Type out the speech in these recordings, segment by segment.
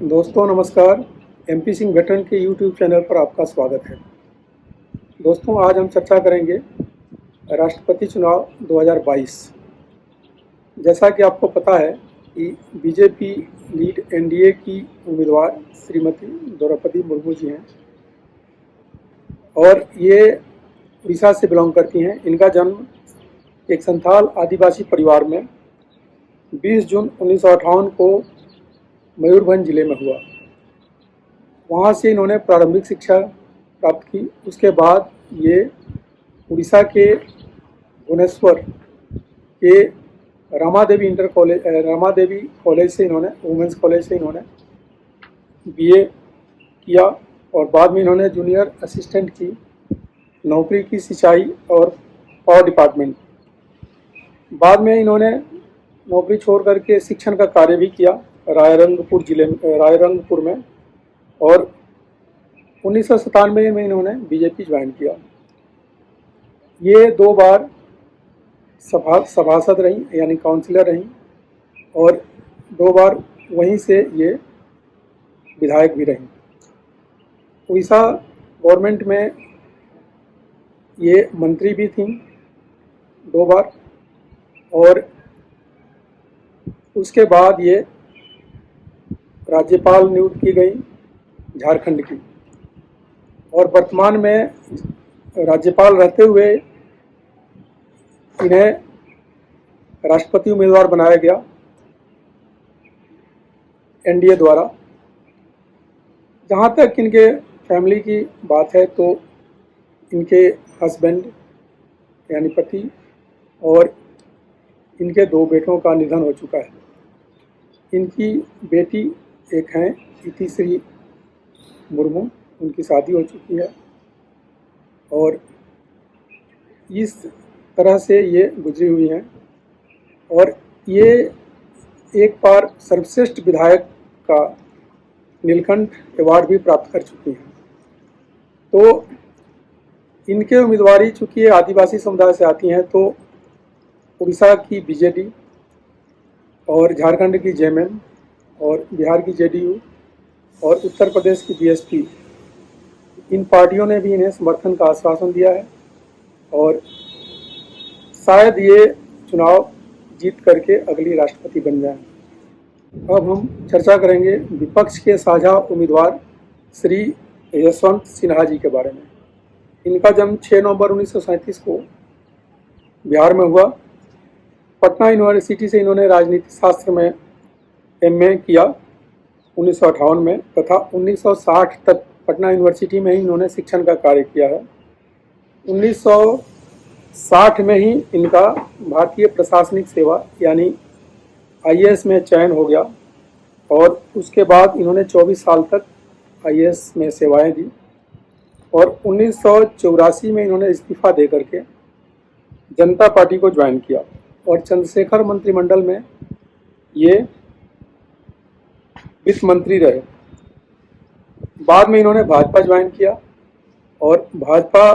दोस्तों नमस्कार। MP Singh veteran के यूट्यूब चैनल पर आपका स्वागत है। दोस्तों आज हम चर्चा करेंगे राष्ट्रपति चुनाव 2022। जैसा कि आपको पता है कि बीजेपी लीड एनडीए की उम्मीदवार श्रीमती द्रौपदी मुर्मू जी हैं और ये उड़ीसा से बिलोंग करती हैं। इनका जन्म एक संथाल आदिवासी परिवार में 20 जून 1958 को मयूरभंज जिले में हुआ। वहाँ से इन्होंने प्रारंभिक शिक्षा प्राप्त की। उसके बाद ये उड़ीसा के भुवनेश्वर के रामादेवी कॉलेज से इन्होंने वुमेंस कॉलेज से इन्होंने बीए किया और बाद में इन्होंने जूनियर असिस्टेंट की नौकरी की सिंचाई और पावर डिपार्टमेंट। बाद में इन्होंने नौकरी छोड़ करके शिक्षण का कार्य भी किया रायरंगपुर में और 1997 में इन्होंने बीजेपी ज्वाइन किया। ये 2 बार सभासद रहीं यानी काउंसिलर रहीं और 2 बार वहीं से ये विधायक भी रहीं। उड़ीसा गवर्नमेंट में ये मंत्री भी थीं 2 बार और उसके बाद ये राज्यपाल नियुक्त की गई झारखंड की और वर्तमान में राज्यपाल रहते हुए इन्हें राष्ट्रपति उम्मीदवार बनाया गया एनडीए द्वारा। जहाँ तक इनके फैमिली की बात है तो इनके हस्बैंड यानी पति और इनके 2 बेटों का निधन हो चुका है। इनकी बेटी एक हैं इतिश्री मुर्मू, उनकी शादी हो चुकी है और इस तरह से ये गुजरी हुई हैं और ये एक बार सर्वश्रेष्ठ विधायक का नीलकंठ अवार्ड भी प्राप्त कर चुकी हैं। तो इनके उम्मीदवारी चूँकि ये आदिवासी समुदाय से आती हैं तो उड़ीसा की बीजेडी और झारखंड की जेएमएम और बिहार की जेडीयू और उत्तर प्रदेश की बीएसपी, इन पार्टियों ने भी इन्हें समर्थन का आश्वासन दिया है और शायद ये चुनाव जीत करके अगली राष्ट्रपति बन जाएं। अब हम चर्चा करेंगे विपक्ष के साझा उम्मीदवार श्री यशवंत सिन्हा जी के बारे में। इनका जन्म 6 नवंबर 1937 को बिहार में हुआ। पटना यूनिवर्सिटी से इन्होंने राजनीति शास्त्र में एमए किया 1958 में तथा 1960 तक पटना यूनिवर्सिटी में ही इन्होंने शिक्षण का कार्य किया है। 1960 में ही इनका भारतीय प्रशासनिक सेवा यानी आईएएस में चयन हो गया और उसके बाद इन्होंने 24 साल तक आईएएस में सेवाएं दी और 1984 में इन्होंने इस्तीफा दे करके जनता पार्टी को ज्वाइन किया और चंद्रशेखर मंत्रिमंडल में ये वित्त मंत्री रहे। बाद में इन्होंने भाजपा ज्वाइन किया और भाजपा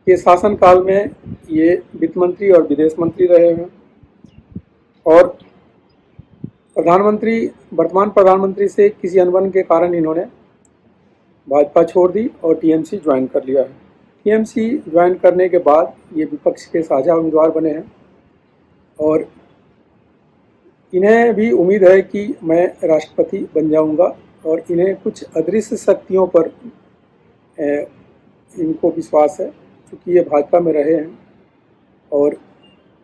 के शासनकाल में ये वित्त मंत्री और विदेश मंत्री रहे हैं और वर्तमान प्रधानमंत्री से किसी अनबन के कारण इन्होंने भाजपा छोड़ दी और टीएमसी ज्वाइन कर लिया है। टीएमसी ज्वाइन करने के बाद ये विपक्ष के साझा उम्मीदवार बने हैं और इन्हें भी उम्मीद है कि मैं राष्ट्रपति बन जाऊंगा और इन्हें कुछ अदृश्य शक्तियों पर इनको विश्वास है क्योंकि ये भाजपा में रहे हैं और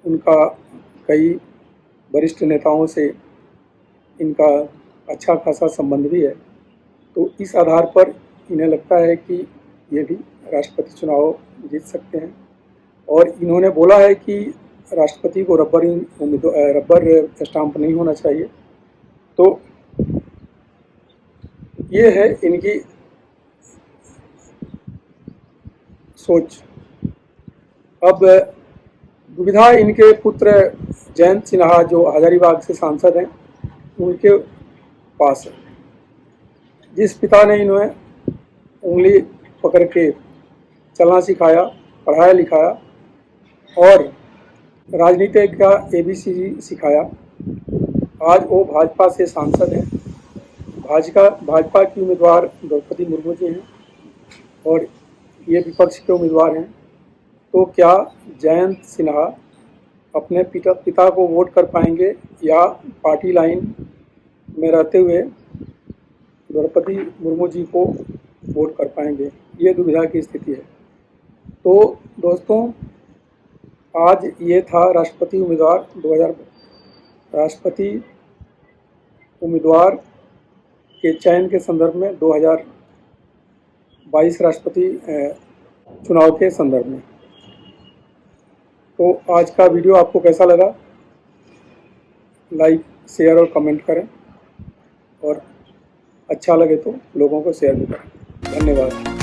उनका कई वरिष्ठ नेताओं से इनका अच्छा खासा संबंध भी है। तो इस आधार पर इन्हें लगता है कि ये भी राष्ट्रपति चुनाव जीत सकते हैं और इन्होंने बोला है कि राष्ट्रपति को रबर स्टाम्प नहीं होना चाहिए। तो ये है इनकी सोच। अब दुविधा इनके पुत्र जयंत सिन्हा जो हजारीबाग से सांसद हैं उनके पास है। जिस पिता ने इन्हें उंगली पकड़ के चलना सिखाया, पढ़ाया लिखाया और राजनीति का एबीसी सिखाया, आज वो भाजपा से सांसद हैं भाजपा की उम्मीदवार द्रौपदी मुर्मू जी हैं और ये विपक्ष के उम्मीदवार हैं। तो क्या जयंत सिन्हा अपने पिता को वोट कर पाएंगे या पार्टी लाइन में रहते हुए द्रौपदी मुर्मू जी को वोट कर पाएंगे, ये दुविधा की स्थिति है। तो दोस्तों, आज ये था राष्ट्रपति उम्मीदवार के चयन के संदर्भ में 2022 राष्ट्रपति चुनाव के संदर्भ में। तो आज का वीडियो आपको कैसा लगा? लाइक, शेयर और कमेंट करें और अच्छा लगे तो लोगों को शेयर भी करें। धन्यवाद।